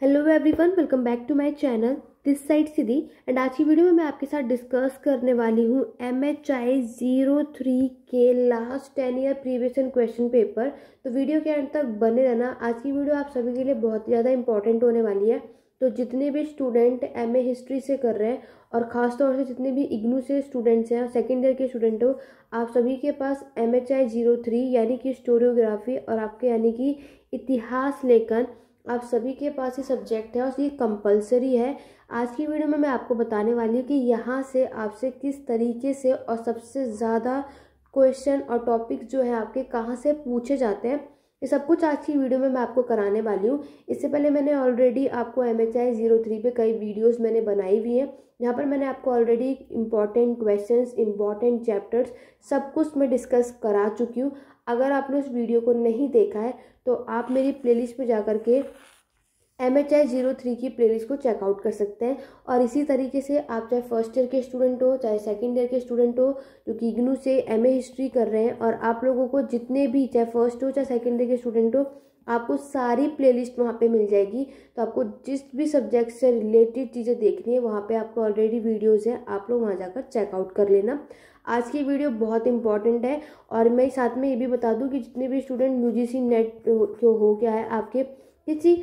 Hello everyone, welcome back to my channel. This side Siddhi and आज की video में मैं आपके साथ डिस्कस करने वाली हूँ MHI 03 के last 10 year previous and question paper. तो वीडियो के अंत तक बने रहना। आज की वीडियो आप सभी के लिए बहुत ज़्यादा इंपॉर्टेंट होने वाली है। तो जितने भी स्टूडेंट MA हिस्ट्री से कर रहे हैं और ख़ास तौर से जितने भी इग्नू से स्टूडेंट्स हैं और सेकेंड ईयर के स्टूडेंट हो, आप सभी के पास MHI 03 यानी कि स्टोरियोग्राफी और आपके यानी कि इतिहास लेखन, आप सभी के पास ये सब्जेक्ट है और ये कंपलसरी है। आज की वीडियो में मैं आपको बताने वाली हूँ कि यहाँ से आपसे किस तरीके से और सबसे ज़्यादा क्वेश्चन और टॉपिक्स जो है आपके कहाँ से पूछे जाते हैं, ये सब कुछ आज की वीडियो में मैं आपको कराने वाली हूँ। इससे पहले मैंने ऑलरेडी आपको MHI 03 पे कई वीडियोस मैंने बनाई हुई हैं, यहाँ पर मैंने आपको already important questions, important chapters सब कुछ मैं डिस्कस करा चुकी हूँ। अगर आपने उस वीडियो को नहीं देखा है तो आप मेरी प्लेलिस्ट में जाकर के MHI 03 की प्लेलिस्ट को चेकआउट कर सकते हैं। और इसी तरीके से आप चाहे फर्स्ट ईयर के स्टूडेंट हो चाहे सेकंड ईयर के स्टूडेंट हो जो कि इग्नू से MA हिस्ट्री कर रहे हैं, और आप लोगों को जितने भी चाहे फर्स्ट हो चाहे सेकंड ईयर के स्टूडेंट हो, आपको सारी प्लेलिस्ट वहाँ पे मिल जाएगी। तो आपको जिस भी सब्जेक्ट से रिलेटेड चीज़ें देखनी है वहाँ पे आपको ऑलरेडी वीडियोज़ हैं, आप लोग वहाँ जाकर चेकआउट कर लेना। आज की वीडियो बहुत इंपॉर्टेंट है। और मैं साथ में ये भी बता दूं कि जितने भी स्टूडेंट UGC नेट जो हो गया है आपके किसी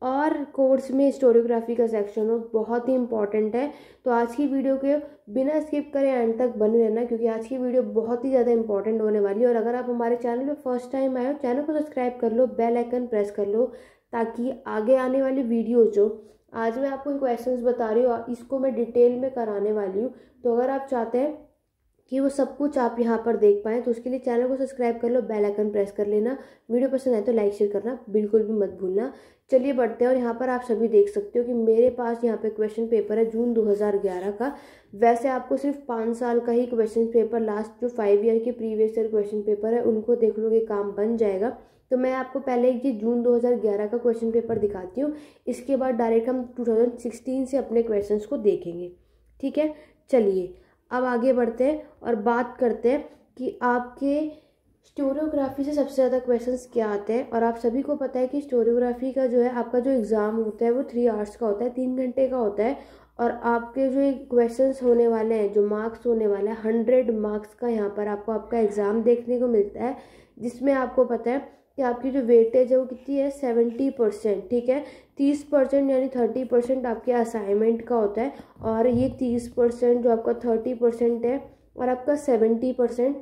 और कोर्स में स्टोरियोग्राफी का सेक्शन हो, बहुत ही इंपॉर्टेंट है। तो आज की वीडियो के बिना स्किप करे एंड तक बने रहना, क्योंकि आज की वीडियो बहुत ही ज़्यादा इंपॉर्टेंट होने वाली है। और अगर आप हमारे चैनल पे फर्स्ट टाइम आए हो, चैनल को सब्सक्राइब कर लो, बेल आइकन प्रेस कर लो, ताकि आगे आने वाली वीडियो जो आज मैं आपको क्वेश्चंस बता रही हूँ इसको मैं डिटेल में कराने वाली हूँ। तो अगर आप चाहते हैं कि वो सब कुछ आप यहाँ पर देख पाएँ तो उसके लिए चैनल को सब्सक्राइब कर लो, बेल आइकन प्रेस कर लेना। वीडियो पसंद आए तो लाइक शेयर करना बिल्कुल भी मत भूलना। चलिए बढ़ते हैं। और यहाँ पर आप सभी देख सकते हो कि मेरे पास यहाँ पे क्वेश्चन पेपर है जून 2011 का। वैसे आपको सिर्फ 5 साल का ही क्वेश्चन पेपर, लास्ट जो 5 ईयर के प्रीवियस ईयर क्वेश्चन पेपर है उनको देख लोगे, काम बन जाएगा। तो मैं आपको पहले ये जून 2011 का क्वेश्चन पेपर दिखाती हूँ, इसके बाद डायरेक्ट हम 2016 से अपने क्वेश्चन को देखेंगे। ठीक है, चलिए अब आगे बढ़ते हैं और बात करते हैं कि आपके स्टोरियोग्राफी से सबसे ज़्यादा क्वेश्चंस क्या आते हैं। और आप सभी को पता है कि स्टोरियोग्राफी का जो है आपका जो एग्ज़ाम होता है वो 3 आवर्स का होता है, 3 घंटे का होता है। और आपके जो क्वेश्चंस होने वाले हैं, जो मार्क्स होने वाला है, 100 मार्क्स का यहाँ पर आपको आपका एग्ज़ाम देखने को मिलता है, जिसमें आपको पता है कि आपकी जो वेटेज है वो कितनी है, 70%। ठीक है, 30% यानी 30% आपके असाइनमेंट का होता है, और ये 30% जो आपका 30% है और आपका 70%,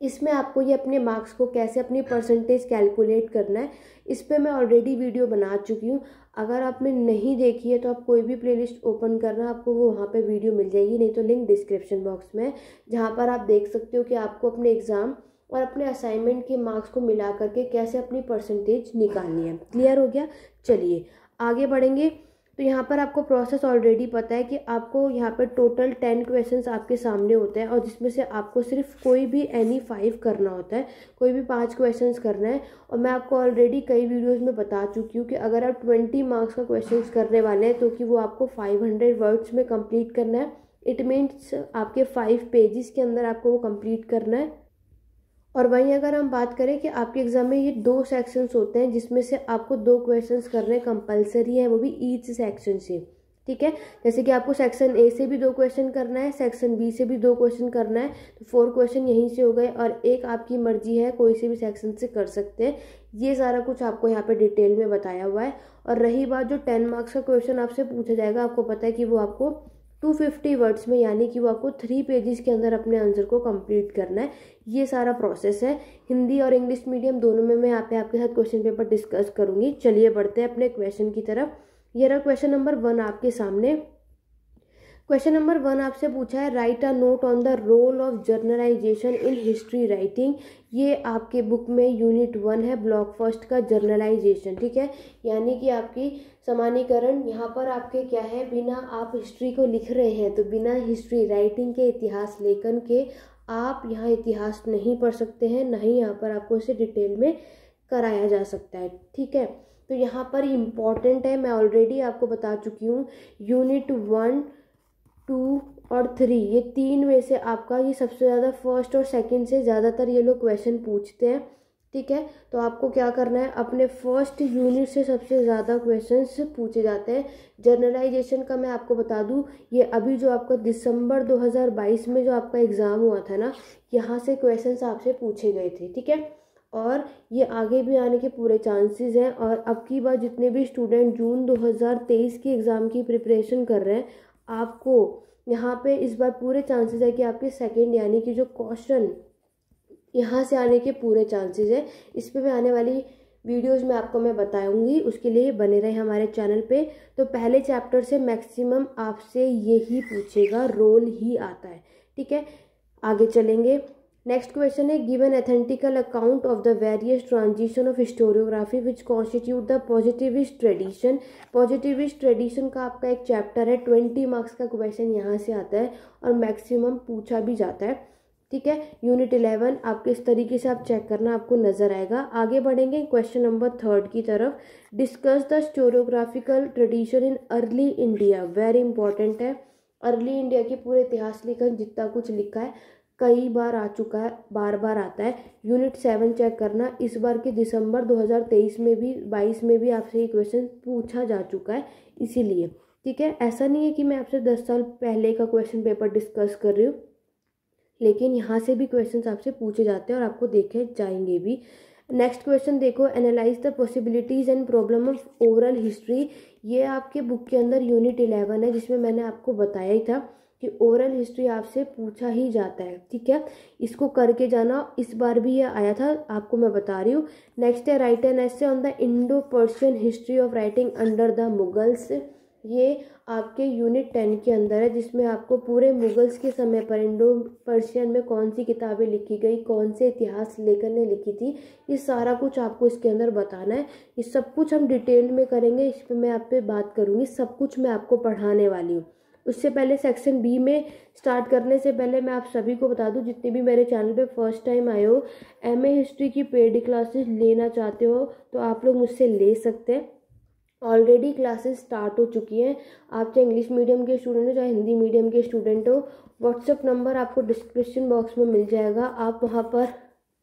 इसमें आपको ये अपने मार्क्स को कैसे अपनी परसेंटेज कैलकुलेट करना है, इस पर मैं ऑलरेडी वीडियो बना चुकी हूँ। अगर आपने नहीं देखी है तो आप कोई भी प्लेलिस्ट ओपन करना, आपको वो वहाँ पे वीडियो मिल जाएगी, नहीं तो लिंक डिस्क्रिप्शन बॉक्स में, जहाँ पर आप देख सकते हो कि आपको अपने एग्ज़ाम और अपने असाइनमेंट के मार्क्स को मिला करके कैसे अपनी परसेंटेज निकालनी है। क्लियर हो गया? चलिए आगे बढ़ेंगे। तो यहाँ पर आपको प्रोसेस ऑलरेडी पता है कि आपको यहाँ पर टोटल 10 क्वेश्चंस आपके सामने होते हैं, और जिसमें से आपको सिर्फ कोई भी एनी 5 करना होता है, कोई भी 5 क्वेश्चंस करना है। और मैं आपको ऑलरेडी कई वीडियोस में बता चुकी हूँ कि अगर आप 20 मार्क्स का क्वेश्चंस करने वाले हैं तो कि वो आपको 500 वर्ड्स में कंप्लीट करना है। इट मीन्स आपके 5 पेजेस के अंदर आपको वो कंप्लीट करना है। और वहीं अगर हम बात करें कि आपके एग्जाम में ये 2 सेक्शंस होते हैं, जिसमें से आपको 2 क्वेश्चंस करने कंपलसरी है, वो भी ईच सेक्शन से। ठीक है, जैसे कि आपको सेक्शन A से भी 2 क्वेश्चन करना है, सेक्शन B से भी 2 क्वेश्चन करना है, तो 4 क्वेश्चन यहीं से हो गए, और एक आपकी मर्जी है कोई से भी सेक्शन से कर सकते हैं। ये सारा कुछ आपको यहाँ पे डिटेल में बताया हुआ है। और रही बात जो 10 मार्क्स का क्वेश्चन आपसे पूछा जाएगा, आपको पता है कि वो आपको 250 वर्ड्स में, यानी कि वो आपको 3 पेजेस के अंदर अपने आंसर को कंप्लीट करना है। ये सारा प्रोसेस है। हिंदी और इंग्लिश मीडियम दोनों में मैं यहाँ पे आपके साथ क्वेश्चन पेपर डिस्कस करूंगी। चलिए बढ़ते हैं अपने क्वेश्चन की तरफ। ये रहा क्वेश्चन नंबर 1 आपके सामने। क्वेश्चन नंबर 1 आपसे पूछा है, write a note on the role of journalization in history writing. ये आपके बुक में यूनिट 1 है, ब्लॉक फर्स्ट का जर्नलाइजेशन। ठीक है, यानी कि आपकी समानीकरण। यहाँ पर आपके क्या है, बिना आप हिस्ट्री को लिख रहे हैं तो बिना हिस्ट्री राइटिंग के, इतिहास लेखन के, आप यहाँ इतिहास नहीं पढ़ सकते हैं, ना ही यहाँ पर आपको इसे डिटेल में कराया जा सकता है। ठीक है, तो यहाँ पर इम्पॉर्टेंट है, मैं ऑलरेडी आपको बता चुकी हूँ, यूनिट 1, 2 और 3, ये 3 में से आपका ये सबसे ज़्यादा फर्स्ट और सेकंड से ज़्यादातर ये लोग क्वेश्चन पूछते हैं। ठीक है। तो आपको क्या करना है, अपने फर्स्ट यूनिट से सबसे ज़्यादा क्वेश्चंस पूछे जाते हैं। जर्नलाइजेशन का मैं आपको बता दूं, ये अभी जो आपका दिसंबर 2022 में जो आपका एग्ज़ाम हुआ था ना, यहाँ से क्वेश्चंस आपसे पूछे गए थे, ठीक है। और ये आगे भी आने के पूरे चांसेस हैं। और अब की बार जितने भी स्टूडेंट जून 2023 की एग्ज़ाम की प्रिपरेशन कर रहे हैं, आपको यहाँ पे इस बार पूरे चांसेस है कि आपके सेकेंड यानी कि जो क्वेश्चन यहाँ से आने के पूरे चांसेस है। इस पे मैं आने वाली वीडियोस में आपको मैं बताऊंगी, उसके लिए बने रहे हमारे चैनल पे। तो पहले चैप्टर से मैक्सिमम आपसे यही पूछेगा, रोल ही आता है, ठीक है। आगे चलेंगे। नेक्स्ट क्वेश्चन है, give an authentical account of the various transition of historiography which constitute the positivist tradition. Positivist tradition का आपका एक चैप्टर है, 20 मार्क्स का क्वेश्चन यहाँ से आता है और मैक्सिमम पूछा भी जाता है, ठीक है। यूनिट 11 आपके इस तरीके से आप चेक करना, आपको नजर आएगा। आगे बढ़ेंगे क्वेश्चन नंबर 3 की तरफ। Discuss the historiographical tradition in early India, very important है। अर्ली इंडिया के पूरे इतिहास लेखन जितना कुछ लिखा है, कई बार आ चुका है, बार बार आता है। यूनिट 7 चेक करना, इस बार के दिसंबर 2023 में भी 22 में भी आपसे ये क्वेश्चन पूछा जा चुका है, इसीलिए, ठीक है। ऐसा नहीं है कि मैं आपसे 10 साल पहले का क्वेश्चन पेपर डिस्कस कर रही हूँ, लेकिन यहाँ से भी क्वेश्चंस आपसे पूछे जाते हैं और आपको देखे जाएंगे भी। नेक्स्ट क्वेश्चन देखो, analyse the possibilities and problem of oral history. ये आपके बुक के अंदर यूनिट 11 है, जिसमें मैंने आपको बताया ही था कि ओरल हिस्ट्री आपसे पूछा ही जाता है, ठीक है। इसको करके जाना, इस बार भी ये आया था, आपको मैं बता रही हूँ। नेक्स्ट है, right an essay on the Indo Persian history of writing under the Mughals. ये आपके यूनिट 10 के अंदर है, जिसमें आपको पूरे मुगल्स के समय पर इंडो पर्शियन में कौन सी किताबें लिखी गई, कौन से इतिहास लेखक ने लिखी थी, ये सारा कुछ आपको इसके अंदर बताना है। ये सब कुछ हम डिटेल में करेंगे, इस पर मैं आप पे बात करूँगी, सब कुछ मैं आपको पढ़ाने वाली हूँ। उससे पहले सेक्शन बी में स्टार्ट करने से पहले मैं आप सभी को बता दूं, जितने भी मेरे चैनल पे फर्स्ट टाइम आए हो, एमए हिस्ट्री की पेड क्लासेस लेना चाहते हो तो आप लोग मुझसे ले सकते हैं। ऑलरेडी क्लासेस स्टार्ट हो चुकी हैं। आप चाहे इंग्लिश मीडियम के स्टूडेंट हो, चाहे हिंदी मीडियम के स्टूडेंट हो, व्हाट्सएप नंबर आपको डिस्क्रिप्शन बॉक्स में मिल जाएगा। आप वहाँ पर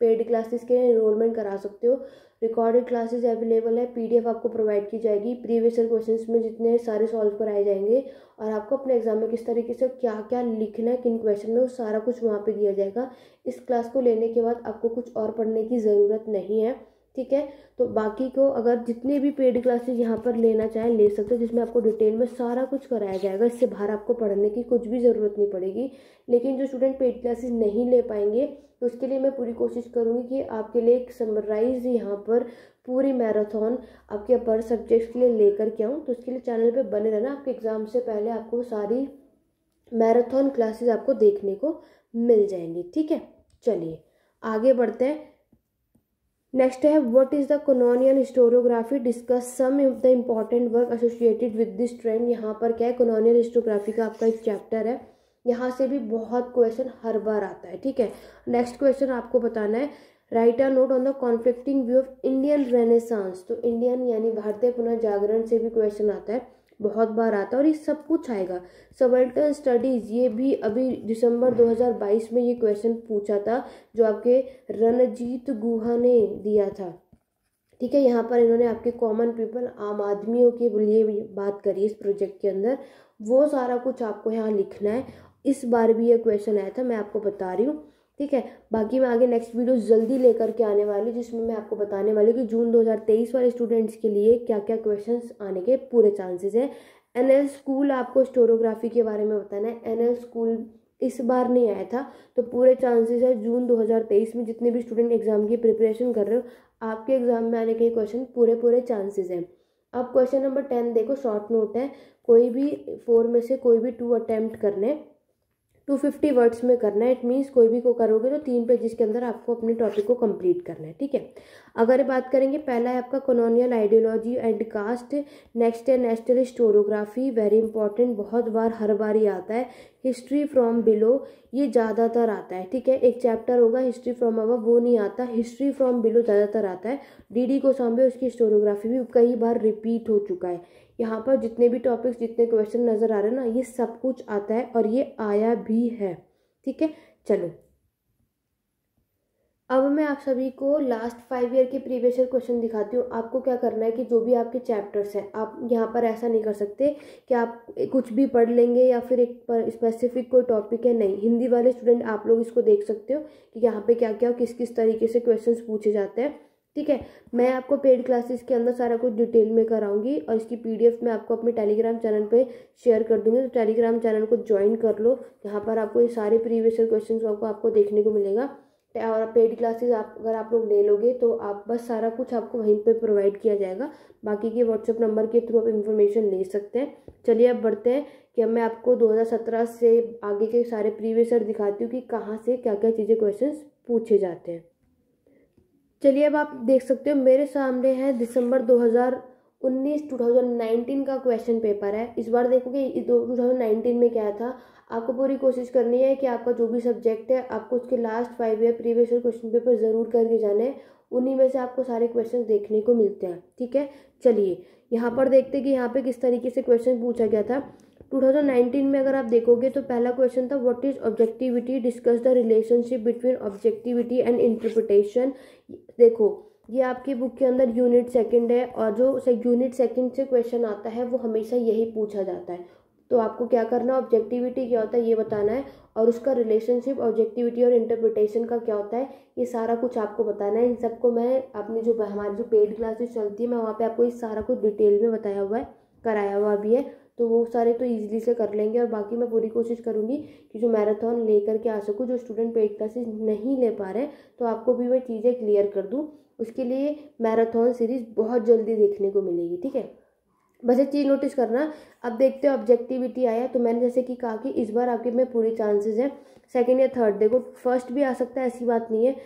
पेड क्लासेस के एनरोलमेंट करा सकते हो। रिकॉर्डेड क्लासेस अवेलेबल है, पीडीएफ आपको प्रोवाइड की जाएगी, प्रीवियस ईयर क्वेश्चंस में जितने सारे सॉल्व कराए जाएंगे, और आपको अपने एग्जाम में किस तरीके से क्या क्या लिखना है, किन क्वेश्चन में, वो सारा कुछ वहाँ पे दिया जाएगा। इस क्लास को लेने के बाद आपको कुछ और पढ़ने की ज़रूरत नहीं है, ठीक है। तो बाकी को अगर जितने भी पेड क्लासेस यहाँ पर लेना चाहें ले सकते हो, जिसमें आपको डिटेल में सारा कुछ कराया जाएगा। इससे बाहर आपको पढ़ने की कुछ भी ज़रूरत नहीं पड़ेगी। लेकिन जो स्टूडेंट पेड क्लासेस नहीं ले पाएंगे, तो उसके लिए मैं पूरी कोशिश करूँगी कि आपके लिए एक समराइज यहाँ पर पूरी मैराथन आपके अपर सब्जेक्ट्स के लिए लेकर के आऊँ। तो उसके लिए चैनल पे बने रहना, आपके एग्ज़ाम से पहले आपको सारी मैराथन क्लासेस आपको देखने को मिल जाएंगी, ठीक है। चलिए आगे बढ़ते हैं। नेक्स्ट है, what is the colonial historiography, discuss some of the important work associated with this trend. यहाँ पर क्या है, कॉलोनियल हिस्टोग्राफी का आपका एक चैप्टर है, यहाँ से भी बहुत क्वेश्चन हर बार आता है, ठीक है। नेक्स्ट क्वेश्चन आपको बताना है, write a note on the conflicting view of Indian renaissance. तो इंडियन यानी भारतीय पुनर्जागरण से भी क्वेश्चन आता है, बहुत बार आता है, और ये सब कुछ आएगा। सबाल्टर्न स्टडीज़, ये भी अभी दिसंबर 2022 में ये क्वेश्चन पूछा था, जो आपके रणजीत गुहा ने दिया था, ठीक है। यहाँ पर इन्होंने आपके कॉमन पीपल, आम आदमियों के लिए बात करी इस प्रोजेक्ट के अंदर, वो सारा कुछ आपको यहाँ लिखना है। इस बार भी ये क्वेश्चन आया था, मैं आपको बता रही हूँ, ठीक है। बाकी मैं आगे नेक्स्ट वीडियो जल्दी लेकर के आने वाली, जिसमें मैं आपको बताने वाली हूँ कि जून 2023 वाले स्टूडेंट्स के लिए क्या क्या क्वेश्चंस आने के पूरे चांसेस हैं। एनएल स्कूल आपको हिस्टोरियोग्राफी के बारे में बताना है। एनएल स्कूल इस बार नहीं आया था, तो पूरे चांसेस है जून 2023 में जितने भी स्टूडेंट एग्जाम की प्रिपरेशन कर रहे हो, आपके एग्जाम में आने के क्वेश्चन पूरे चांसेस हैं। अब क्वेश्चन नंबर 10 देखो, शॉर्ट नोट है, कोई भी 4 में से कोई भी 2 अटेम्प्ट करने, 250 वर्ड्स में करना है। इट मीन्स कोई भी को करोगे तो 3 पेजेस के अंदर आपको अपने टॉपिक को कंप्लीट करना है, ठीक है। अगर बात करेंगे, पहला है आपका colonial ideology and caste. Next है नेशनल हिस्टोरियोग्राफी, वेरी इंपॉर्टेंट, बहुत बार हर बार ही आता है। हिस्ट्री फ्रॉम बिलो, ये ज़्यादातर आता है, ठीक है। एक चैप्टर होगा हिस्ट्री फ्रॉम अबव, वो नहीं आता, हिस्ट्री फ्रॉम बिलो ज़्यादातर आता है। डीडी कोसांबे, उसकी हिस्टोरियोग्राफी भी कई बार रिपीट हो चुका है। यहाँ पर जितने भी टॉपिक्स, जितने क्वेश्चन नज़र आ रहे हैं ना, ये सब कुछ आता है और ये आया भी है, ठीक है। चलो अब मैं आप सभी को लास्ट 5 ईयर के प्रीवियस ईयर क्वेश्चन दिखाती हूँ। आपको क्या करना है कि जो भी आपके चैप्टर्स हैं, आप यहाँ पर ऐसा नहीं कर सकते कि आप कुछ भी पढ़ लेंगे या फिर एक पर स्पेसिफिक कोई टॉपिक है, नहीं। हिंदी वाले स्टूडेंट आप लोग इसको देख सकते हो कि यहाँ पे क्या क्या किस किस तरीके से क्वेश्चंस पूछे जाते हैं, ठीक है। मैं आपको पेड क्लासेस के अंदर सारा कुछ डिटेल में कराऊंगी और इसकी पीडीएफ मैं आपको अपने टेलीग्राम चैनल पे शेयर कर दूंगी। तो टेलीग्राम चैनल को ज्वाइन कर लो, यहाँ पर आपको ये सारे प्रीवियस ईयर क्वेश्चन आपको देखने को मिलेगा। और पेड क्लासेस अगर आप लोग ले लोगे तो आप बस सारा कुछ आपको वहीं पे प्रोवाइड किया जाएगा। बाकी के व्हाट्सएप नंबर के थ्रू आप इन्फॉर्मेशन ले सकते हैं। चलिए अब बढ़ते हैं कि अब मैं आपको 2017 से आगे के सारे प्रीवियस ईयर दिखाती हूँ कि कहाँ से क्या क्या चीज़ें क्वेश्चन पूछे जाते हैं। चलिए अब आप देख सकते हो मेरे सामने है दिसंबर 2019 का क्वेश्चन पेपर है। इस बार देखोगे 2019 में क्या था। आपको पूरी कोशिश करनी है कि आपका जो भी सब्जेक्ट है आपको उसके last 5 year previous year question paper ज़रूर करके जाने हैं। उन्हीं में से आपको सारे क्वेश्चन देखने को मिलते हैं, ठीक है। चलिए यहाँ पर देखते हैं कि यहाँ पे किस तरीके से क्वेश्चन पूछा गया था 2019 में। अगर आप देखोगे तो पहला क्वेश्चन था what is objectivity, discuss the relationship between objectivity and interpretation. देखो ये आपकी बुक के अंदर यूनिट सेकंड है और जो यूनिट सेकंड से क्वेश्चन आता है वो हमेशा यही पूछा जाता है। तो आपको क्या करना है, ऑब्जेक्टिविटी क्या होता है ये बताना है और उसका रिलेशनशिप ऑब्जेक्टिविटी और इंटरप्रिटेशन का क्या होता है ये सारा कुछ आपको बताना है। इन सबको मैं अपनी जो हमारी जो पेड क्लासेस चलती है मैं वहाँ पे आपको ये सारा कुछ डिटेल में बताया हुआ है, कराया हुआ भी है। तो वो सारे तो ईजिली से कर लेंगे और बाकी मैं पूरी कोशिश करूँगी कि जो मैराथन लेकर के आ सकूँ। जो स्टूडेंट पेड क्लासेस नहीं ले पा रहे तो आपको भी मैं चीज़ें क्लियर कर दूँ। उसके लिए मैराथन सीरीज़ बहुत जल्दी देखने को मिलेगी, ठीक है। बस एक चीज़ नोटिस करना, अब देखते हो ऑब्जेक्टिविटी आया तो मैंने जैसे कि कहा कि इस बार आपके में पूरी चांसेस है सेकंड या थर्ड। देखो फर्स्ट भी आ सकता है, ऐसी बात नहीं है।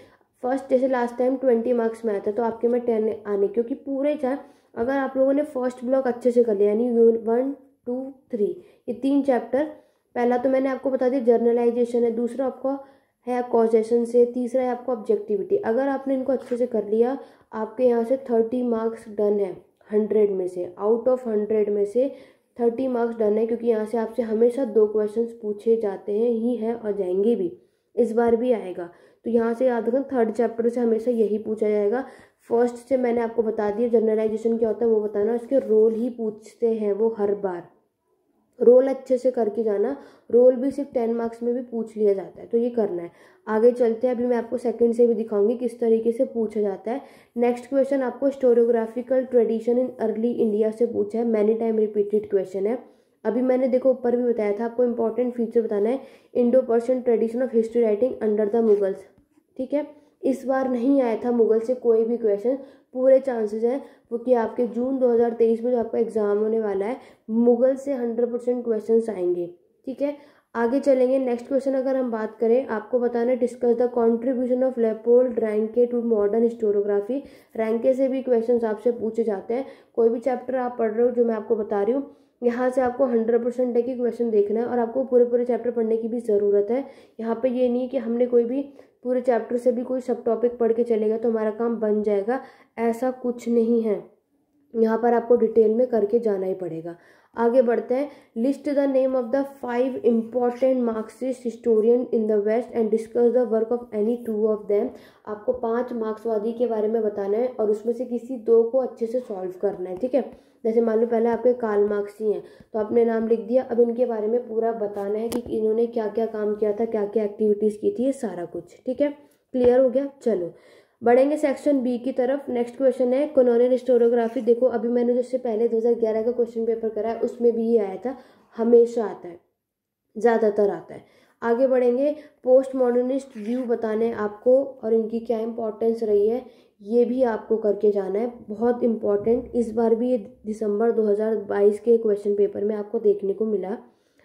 फर्स्ट जैसे लास्ट टाइम 20 मार्क्स में आया था तो आपके में 10 आने, क्योंकि पूरे चाहे अगर आप लोगों ने फर्स्ट ब्लॉक अच्छे से कर लिया यानी 1, 2, 3 ये 3 चैप्टर। पहला तो मैंने आपको बता दिया जर्नलाइजेशन है, दूसरा आपका है कॉजेशन से, तीसरा है आपको ऑब्जेक्टिविटी। अगर आपने इनको अच्छे से कर लिया आपके यहाँ से 30 मार्क्स डन है 100 में से, आउट ऑफ 100 में से 30 मार्क्स डन है। क्योंकि यहाँ से आपसे हमेशा 2 क्वेश्चंस पूछे जाते हैं ही हैं और जाएंगे भी, इस बार भी आएगा। तो यहाँ से याद रखना थर्ड चैप्टर से हमेशा यही पूछा जाएगा। फर्स्ट से मैंने आपको बता दिया जनरलाइजेशन क्या होता है वो बताना, इसके रोल ही पूछते हैं वो हर बार। रोल अच्छे से करके जाना, रोल भी सिर्फ 10 मार्क्स में भी पूछ लिया जाता है, तो ये करना है। आगे चलते हैं, अभी मैं आपको सेकंड से भी दिखाऊंगी किस तरीके से पूछा जाता है। नेक्स्ट क्वेश्चन आपको हिस्टोरियोग्राफिकल ट्रेडिशन इन अर्ली इंडिया से पूछा है, मैनी टाइम रिपीटेड क्वेश्चन है। अभी मैंने देखो ऊपर भी बताया था आपको इंपॉर्टेंट फीचर बताना है, Indo Persian tradition of history writing under the Mughals, ठीक है। इस बार नहीं आया था मुगल से कोई भी क्वेश्चन, पूरे चांसेस हैं वो कि आपके जून 2023 में जो आपका एग्जाम होने वाला है मुगल से 100% क्वेश्चन आएंगे, ठीक है। आगे चलेंगे, नेक्स्ट क्वेश्चन अगर हम बात करें आपको बताना है discuss the contribution of Leopold Ranke to modern historiography. Ranke से भी क्वेश्चन आपसे पूछे जाते हैं। कोई भी चैप्टर आप पढ़ रहे हो जो मैं आपको बता रही हूँ यहाँ से आपको 100% की क्वेश्चन देखना है और आपको पूरे पूरे चैप्टर पढ़ने की भी ज़रूरत है। यहाँ पे ये नहीं कि हमने कोई भी पूरे चैप्टर से भी कोई सब टॉपिक पढ़ के चलेगा तो हमारा काम बन जाएगा, ऐसा कुछ नहीं है। यहाँ पर आपको डिटेल में करके जाना ही पड़ेगा। आगे बढ़ते हैं, list the name of the 5 important Marxist historian in the west and discuss the work of any 2 of them. आपको 5 मार्क्सवादी के बारे में बताना है और उसमें से किसी 2 को अच्छे से सॉल्व करना है, ठीक है। जैसे मान लो पहले आपके कार्ल मार्क्स ही हैं तो आपने नाम लिख दिया, अब इनके बारे में पूरा बताना है कि इन्होंने क्या क्या काम किया था, क्या क्या एक्टिविटीज़ की थी, ये सारा कुछ, ठीक है। क्लियर हो गया। चलो बढ़ेंगे सेक्शन बी की तरफ। नेक्स्ट क्वेश्चन है कॉलोनियल हिस्टोरियोग्राफी। देखो अभी मैंने जिससे पहले 2011 का क्वेश्चन पेपर कराया उसमें भी ये आया था, हमेशा आता है, ज़्यादातर आता है। आगे बढ़ेंगे, पोस्ट मॉडर्निस्ट व्यू बताने आपको और इनकी क्या इंपॉर्टेंस रही है ये भी आपको करके जाना है, बहुत इंपॉर्टेंट। इस बार भी ये दिसंबर 2022 के क्वेश्चन पेपर में आपको देखने को मिला।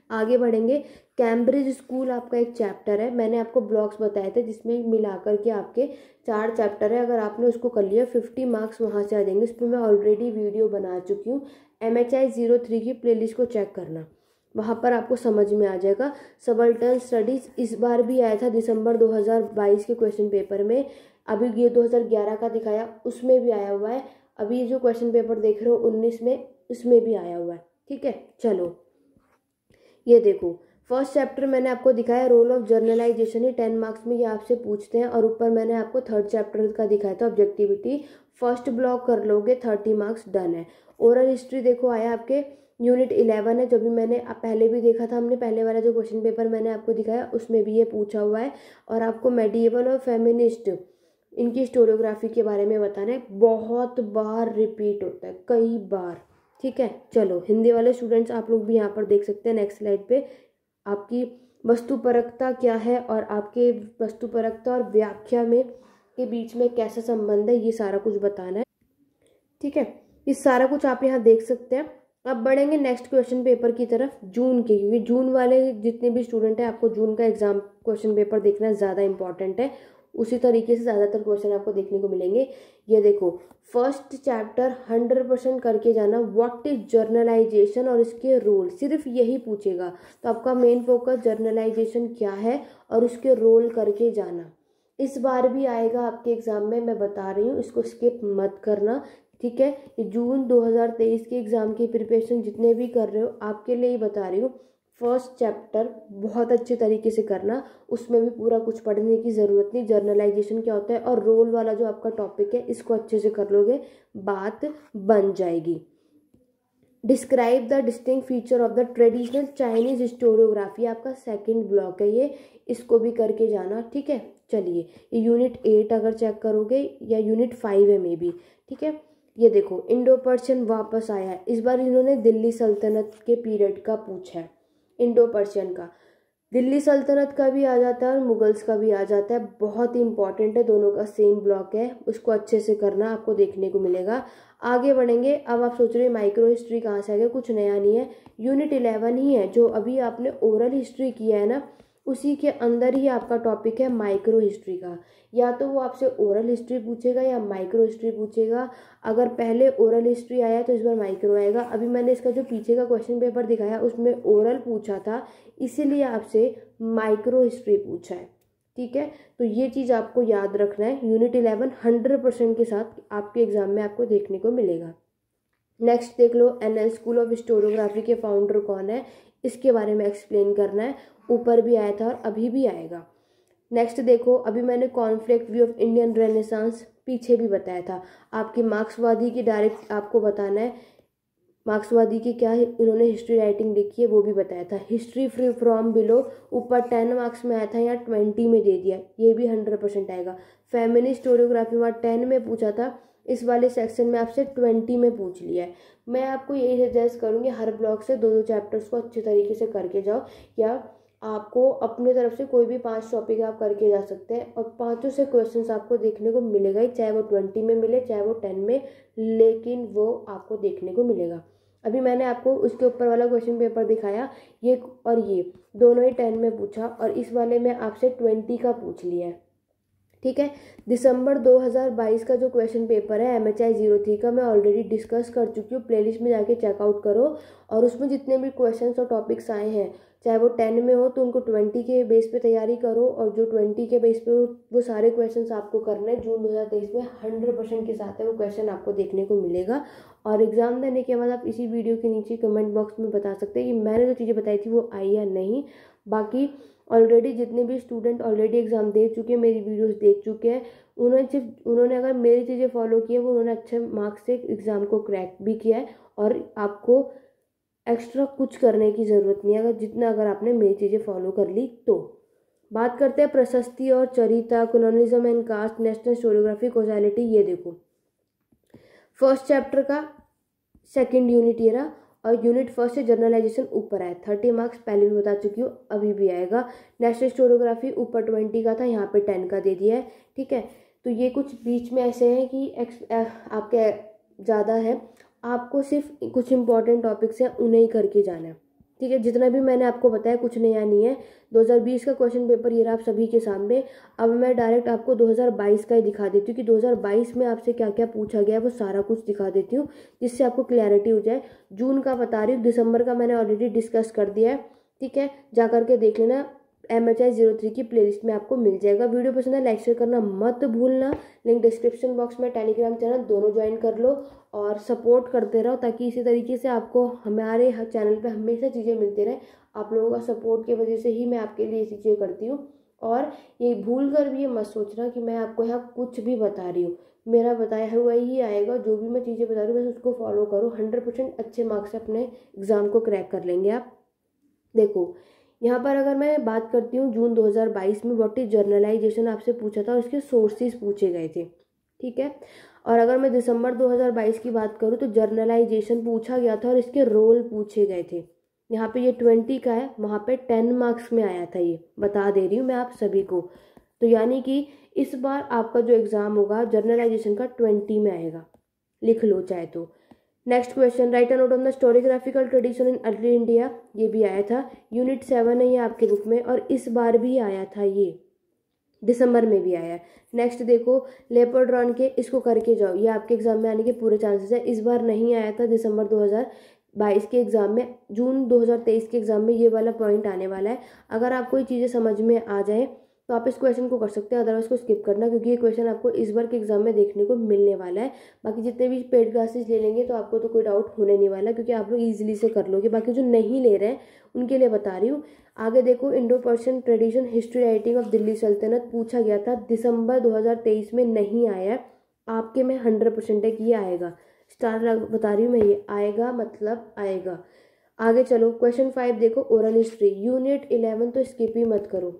आगे बढ़ेंगे, कैम्ब्रिज स्कूल आपका एक चैप्टर है, मैंने आपको ब्लॉक्स बताए थे जिसमें मिलाकर के आपके 4 चैप्टर है। अगर आपने उसको कर लिया 50 मार्क्स वहाँ से आ जाएंगे। इस पर मैं ऑलरेडी वीडियो बना चुकी हूँ, MHI 03 की प्लेलिस्ट को चेक करना, वहाँ पर आपको समझ में आ जाएगा। सबल्टन स्टडीज़ इस बार भी आया था दिसंबर 2022 के क्वेश्चन पेपर में। अभी ये 2011 का दिखाया उसमें भी आया हुआ है, अभी जो क्वेश्चन पेपर देख रहे हो 19 में उसमें भी आया हुआ है, ठीक है। चलो ये देखो फर्स्ट चैप्टर मैंने आपको दिखाया रोल ऑफ जर्नलाइजेशन, ही 10 मार्क्स में ये आपसे पूछते हैं। और ऊपर मैंने आपको थर्ड चैप्टर का दिखाया था ऑब्जेक्टिविटी। फर्स्ट ब्लॉक कर लोगे 30 मार्क्स डन है। ओरल हिस्ट्री देखो आया आपके यूनिट 11 है, जो भी मैंने पहले भी देखा था हमने, पहले वाला जो क्वेश्चन पेपर मैंने आपको दिखाया उसमें भी ये पूछा हुआ है। और आपको मेडिएवल और फेमिनिस्ट इनकी स्टोरियोग्राफी के बारे में बताना है। बहुत बार रिपीट होता है, कई बार, ठीक है। चलो हिंदी वाले स्टूडेंट्स आप लोग भी यहाँ पर देख सकते हैं नेक्स्ट स्लाइड पे आपकी वस्तुपरकता क्या है और आपके वस्तुपरकता और व्याख्या में के बीच में कैसा संबंध है, ये सारा कुछ बताना है, ठीक है। ये सारा कुछ आप यहाँ देख सकते हैं। अब बढ़ेंगे नेक्स्ट क्वेश्चन पेपर की तरफ, जून के, क्योंकि जून वाले जितने भी स्टूडेंट हैं आपको जून का एग्जाम क्वेश्चन पेपर देखना ज़्यादा इंपॉर्टेंट है। उसी तरीके से ज़्यादातर क्वेश्चन आपको देखने को मिलेंगे। ये देखो फर्स्ट चैप्टर 100% करके जाना, व्हाट इज जर्नलाइजेशन और इसके रोल, सिर्फ यही पूछेगा। तो आपका मेन फोकस जर्नलाइजेशन क्या है और उसके रोल करके जाना। इस बार भी आएगा आपके एग्ज़ाम में, मैं बता रही हूँ, इसको स्किप मत करना, ठीक है। ये जून 2023 के एग्ज़ाम की प्रिपरेशन जितने भी कर रहे हो आपके लिए ही बता रही हूँ। फर्स्ट चैप्टर बहुत अच्छे तरीके से करना, उसमें भी पूरा कुछ पढ़ने की ज़रूरत नहीं। जर्नलाइजेशन क्या होता है और रोल वाला जो आपका टॉपिक है इसको अच्छे से कर लोगे, बात बन जाएगी। Describe the distinct feature of the traditional Chinese historiography, आपका सेकंड ब्लॉक है ये, इसको भी करके जाना, ठीक है। चलिए ये यूनिट 8 अगर चेक करोगे या यूनिट 5 है मे बी, ठीक है। ये देखो इंडो पर्शियन वापस आया है, इस बार इन्होंने दिल्ली सल्तनत के पीरियड का पूछा है। इंडो पर्शियन का, दिल्ली सल्तनत का भी आ जाता है और मुगल्स का भी आ जाता है, बहुत ही इंपॉर्टेंट है, दोनों का सेम ब्लॉक है, उसको अच्छे से करना, आपको देखने को मिलेगा। आगे बढ़ेंगे। अब आप सोच रहे हैं माइक्रो हिस्ट्री कहाँ से आ गया, कुछ नया नहीं है, यूनिट 11 ही है, जो अभी आपने ओरल हिस्ट्री किया है ना उसी के अंदर ही आपका टॉपिक है माइक्रो हिस्ट्री का। या तो वो आपसे ओरल हिस्ट्री पूछेगा या माइक्रो हिस्ट्री पूछेगा। अगर पहले ओरल हिस्ट्री आया तो इस बार माइक्रो आएगा। अभी मैंने इसका जो पीछे का क्वेश्चन पेपर दिखाया उसमें ओरल पूछा था, इसीलिए आपसे माइक्रो हिस्ट्री पूछा है, ठीक है। तो ये चीज़ आपको याद रखना है। यूनिट 11 100% के साथ आपके एग्जाम में आपको देखने को मिलेगा। नेक्स्ट देख लो, एनएल स्कूल ऑफ हिस्टोरियोग्राफी के फाउंडर कौन है, इसके बारे में एक्सप्लेन करना है। ऊपर भी आया था और अभी भी आएगा। नेक्स्ट देखो, अभी मैंने conflict view of Indian renaissance पीछे भी बताया था। आपकी मार्क्सवादी की डायरेक्ट आपको बताना है, मार्क्सवादी की क्या इन्होंने हिस्ट्री राइटिंग लिखी है वो भी बताया था। हिस्ट्री फ्री फ्रॉम बिलो ऊपर 10 मार्क्स में आया था, यहाँ 20 में दे दिया, ये भी 100% आएगा। फेमिनिस्ट हिस्टोरियोग्राफी वहाँ 10 में पूछा था, इस वाले सेक्शन में आपसे 20 में पूछ लिया है। मैं आपको यही सजेस्ट करूँगी हर ब्लॉक से 2-2 चैप्टर्स को अच्छे तरीके से करके जाओ, या आपको अपने तरफ से कोई भी 5 टॉपिक आप करके जा सकते हैं और 5 से क्वेश्चंस आपको देखने को मिलेगा ही, चाहे वो 20 में मिले चाहे वो 10 में, लेकिन वो आपको देखने को मिलेगा। अभी मैंने आपको उसके ऊपर वाला क्वेश्चन पेपर दिखाया, ये और ये दोनों ही 10 में पूछा और इस वाले में आपसे 20 का पूछ लिया है, ठीक है। दिसंबर 2022 का जो क्वेश्चन पेपर है MHI 03 का मैं ऑलरेडी डिस्कस कर चुकी हूँ, प्लेलिस्ट में जाके चेकआउट करो। और उसमें जितने भी क्वेश्चंस और टॉपिक्स आए हैं, चाहे वो 10 में हो तो उनको 20 के बेस पे तैयारी करो, और जो 20 के बेस पे वो सारे क्वेश्चंस आपको करने हैं। जून 2023 में 100% के साथ है वो क्वेश्चन आपको देखने को मिलेगा। और एग्ज़ाम देने के बाद आप इसी वीडियो के नीचे कमेंट बॉक्स में बता सकते हैं कि मैंने जो चीज़ें बताई थी वो आई या नहीं। बाकी ऑलरेडी जितने भी स्टूडेंट ऑलरेडी एग्ज़ाम दे चुके हैं, मेरी वीडियोस देख चुके हैं, उन्होंने अगर मेरी चीज़ें फॉलो की है वो उन्होंने अच्छे मार्क्स से एग्ज़ाम को क्रैक भी किया है। और आपको एक्स्ट्रा कुछ करने की ज़रूरत नहीं है अगर आपने मेरी चीज़ें फॉलो कर ली तो। बात करते हैं प्रशस्ति और चरिता, colonialism and caste, national historiography, causality. ये देखो फर्स्ट चैप्टर का सेकंड यूनिट ये रहा, और यूनिट फर्स्ट से जर्नलाइजेशन ऊपर आया, 30 मार्क्स पहले भी बता चुकी हूँ, अभी भी आएगा। नेशनल हिस्टोरियोग्राफी ऊपर 20 का था, यहाँ पे 10 का दे दिया है, ठीक है। तो ये कुछ बीच में ऐसे हैं कि आपके ज़्यादा है, आपको सिर्फ कुछ इंपॉर्टेंट टॉपिक्स हैं उन्हें ही करके जाना है, ठीक है। जितना भी मैंने आपको बताया कुछ नया नहीं है। 2020 का क्वेश्चन पेपर ये रहा आप सभी के सामने। अब मैं डायरेक्ट आपको 2022 का ही दिखा देती हूँ कि 2022 में आपसे क्या क्या पूछा गया है, वो सारा कुछ दिखा देती हूँ जिससे आपको क्लैरिटी हो जाए। जून का बता रही हूँ, दिसंबर का मैंने ऑलरेडी डिस्कस कर दिया है, ठीक है, जा करके देख लेना। MHI03 की प्लेलिस्ट में आपको मिल जाएगा। वीडियो पसंद है लाइक शेयर करना मत भूलना। लिंक डिस्क्रिप्शन बॉक्स में, टेलीग्राम चैनल दोनों ज्वाइन कर लो और सपोर्ट करते रहो, ताकि इसी तरीके से आपको हमारे चैनल पे हमेशा चीज़ें मिलती रहे। आप लोगों का सपोर्ट की वजह से ही मैं आपके लिए ये चीज़ें करती हूँ। और ये भूल कर भी ये मत सोचना कि मैं आपको यहाँ कुछ भी बता रही हूँ, मेरा बताया हुआ ही आएगा। जो भी मैं चीज़ें बता रही हूँ बस उसको फॉलो करो, 100% अच्छे मार्क्स से अपने एग्ज़ाम को क्रैक कर लेंगे आप। देखो यहाँ पर अगर मैं बात करती हूँ जून 2022 में व्हाट इज जर्नलाइजेशन आपसे पूछा था और इसके सोर्सेज पूछे गए थे, ठीक है। और अगर मैं दिसंबर 2022 की बात करूँ तो जर्नलाइजेशन पूछा गया था और इसके रोल पूछे गए थे। यहाँ पे ये 20 का है, वहाँ पे 10 मार्क्स में आया था, ये बता दे रही हूँ मैं आप सभी को। तो यानी कि इस बार आपका जो एग्ज़ाम होगा जर्नलाइजेशन का 20 में आएगा, लिख लो चाहे तो। Next question, write a note on the historiographical tradition in early India, ये भी आया था। यूनिट 7 है ये आपके बुक में और इस बार भी आया था, ये दिसंबर में भी आया है। नेक्स्ट देखो लेपर्ड्रॉन के, इसको करके जाओ, ये आपके एग्जाम में आने के पूरे चांसेस है। इस बार नहीं आया था दिसंबर 2022 के एग्जाम में, जून 2023 के एग्जाम में ये वाला पॉइंट आने वाला है। अगर आपको ये चीज़ें समझ में आ जाए तो आप इस क्वेश्चन को कर सकते हैं, अदरवाइज को स्किप करना, क्योंकि ये क्वेश्चन आपको इस बार के एग्जाम में देखने को मिलने वाला है। बाकी जितने भी पेड क्लासेस ले लेंगे तो आपको तो कोई डाउट होने नहीं वाला, क्योंकि आप लोग ईजिली से कर लोगे। बाकी जो नहीं ले रहे हैं उनके लिए बता रही हूँ। आगे देखो Indo Persian tradition history writing of Delhi सल्तनत पूछा गया था, दिसंबर 2023 में नहीं आया। आपके में 100% है कि ये आएगा, स्टार बता रही हूँ मैं, ये आएगा मतलब आएगा। आगे चलो क्वेश्चन 5 देखो, ओरल हिस्ट्री यूनिट 11 तो स्किप ही मत करो।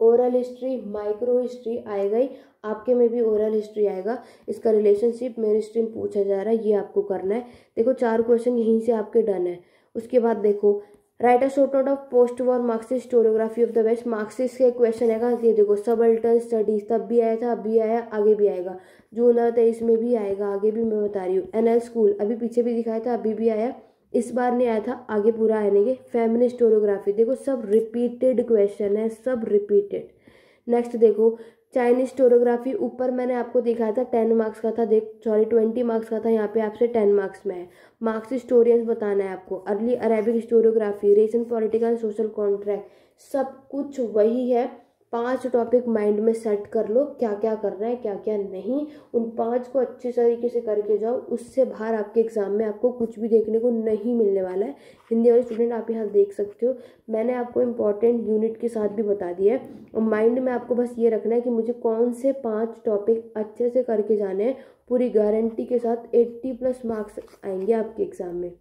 ओरल हिस्ट्री माइक्रो हिस्ट्री आएगा ही, आपके में भी ओरल हिस्ट्री आएगा। इसका रिलेशनशिप मेन स्ट्रीम पूछा जा रहा है, ये आपको करना है। देखो 4 क्वेश्चन यहीं से आपके डन है। उसके बाद देखो write a short note of post war Marxist historiography of the west, Marxist के क्वेश्चन है। ये देखो सबल्टन स्टडीज तब भी आया था, अब भी आया, आगे भी आएगा। जून 2023 में भी आएगा, आगे भी मैं बता रही हूँ। NL स्कूल अभी पीछे भी दिखाया था, अभी भी आया, इस बार नहीं आया था, आगे पूरा आएंगे। फेमिनिस्ट हिस्टोरियोग्राफी देखो सब रिपीटेड क्वेश्चन है, सब रिपीटेड। नेक्स्ट देखो चाइनीज हिस्टोरियोग्राफी, ऊपर मैंने आपको दिखाया था 10 मार्क्स का था, 20 मार्क्स का था, यहाँ पे आपसे 10 मार्क्स में है। मार्क्स हिस्टोरियंस बताना है आपको। Early Arabic historiography, ration political and social contract, सब कुछ वही है। 5 टॉपिक माइंड में सेट कर लो, क्या क्या करना है क्या क्या नहीं, उन 5 को अच्छे तरीके से करके जाओ। उससे बाहर आपके एग्जाम में आपको कुछ भी देखने को नहीं मिलने वाला है। हिंदी वाले स्टूडेंट आप यहाँ देख सकते हो, मैंने आपको इंपॉर्टेंट यूनिट के साथ भी बता दिया है। और माइंड में आपको बस ये रखना है कि मुझे कौन से 5 टॉपिक अच्छे से करके जाने हैं। पूरी गारंटी के साथ 80+ मार्क्स आएंगे आपके एग्जाम में,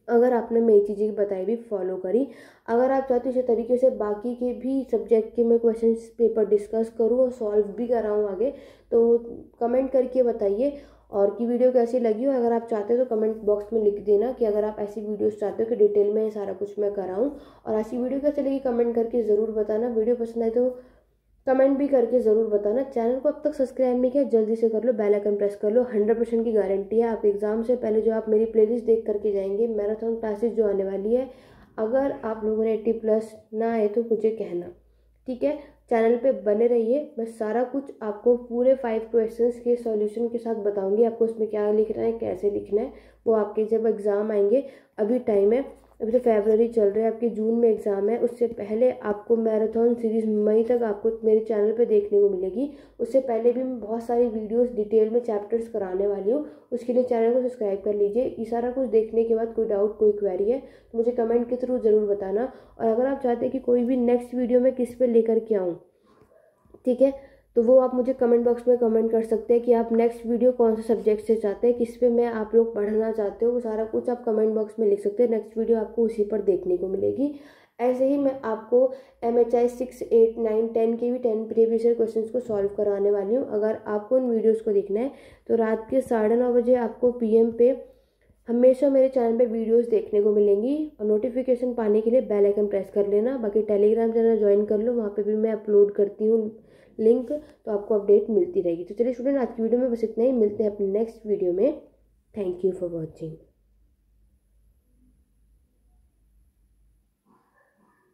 अगर आपने मेरी चीज़ें बताई भी फॉलो करी। अगर आप चाहते हो इसी तरीके से बाकी के भी सब्जेक्ट के मैं क्वेश्चन पेपर डिस्कस करूँ और सॉल्व भी कराऊँ आगे, तो कमेंट करके बताइए। और की वीडियो कैसी लगी हो अगर आप चाहते हो तो कमेंट बॉक्स में लिख देना कि अगर आप ऐसी वीडियोस चाहते हो कि डिटेल में सारा कुछ मैं कराऊँ। और ऐसी वीडियो कैसी लगी कमेंट करके ज़रूर बताना। वीडियो पसंद आए तो कमेंट भी करके ज़रूर बताना। चैनल को अब तक सब्सक्राइब नहीं किया जल्दी से कर लो, बेल आइकन प्रेस कर लो। 100% की गारंटी है, आप एग्ज़ाम से पहले जो आप मेरी प्लेलिस्ट देख करके जाएंगे, मैराथन क्लासेस जो आने वाली है, अगर आप लोगों ने 80+ ना आए तो मुझे कहना, ठीक है। चैनल पे बने रहिए, मैं सारा कुछ आपको पूरे 5 क्वेश्चंस के सॉल्यूशन के साथ बताऊंगी। आपको उसमें क्या लिखना है कैसे लिखना है वो आपके जब एग्ज़ाम आएंगे, अभी टाइम है, अभी तो फरवरी चल रहा है, आपके जून में एग्ज़ाम है। उससे पहले आपको मैराथन सीरीज़ मई तक आपको मेरे चैनल पे देखने को मिलेगी। उससे पहले भी मैं बहुत सारी वीडियोस डिटेल में चैप्टर्स कराने वाली हूँ, उसके लिए चैनल को सब्सक्राइब कर लीजिए। ये सारा कुछ देखने के बाद कोई डाउट कोई क्वेरी है तो मुझे कमेंट के थ्रू ज़रूर बताना। और अगर आप चाहते हैं कि कोई भी नेक्स्ट वीडियो में किस पे लेकर के आऊँ, ठीक है, तो वो आप मुझे कमेंट बॉक्स में कमेंट कर सकते हैं कि आप नेक्स्ट वीडियो कौन से सब्जेक्ट से चाहते हैं, किस पे मैं आप लोग पढ़ना चाहते हो, वो सारा कुछ आप कमेंट बॉक्स में लिख सकते हैं। नेक्स्ट वीडियो आपको उसी पर देखने को मिलेगी। ऐसे ही मैं आपको MHI 6, 8, 9, 10 के भी 10 प्रीवियस ईयर क्वेश्चंस को सॉल्व कराने वाली हूँ। अगर आपको उन वीडियोज़ को देखना है तो रात के 9:30 बजे आपको PM पे हमेशा मेरे चैनल पे वीडियोस देखने को मिलेंगी। और नोटिफिकेशन पाने के लिए बेल आइकन प्रेस कर लेना। बाकी टेलीग्राम चैनल ज्वाइन कर लो, वहाँ पे भी मैं अपलोड करती हूँ लिंक, तो आपको अपडेट मिलती रहेगी। तो चलिए स्टूडेंट, आज की वीडियो में बस इतना ही, मिलते हैं अपने नेक्स्ट वीडियो में। Thank you for watching.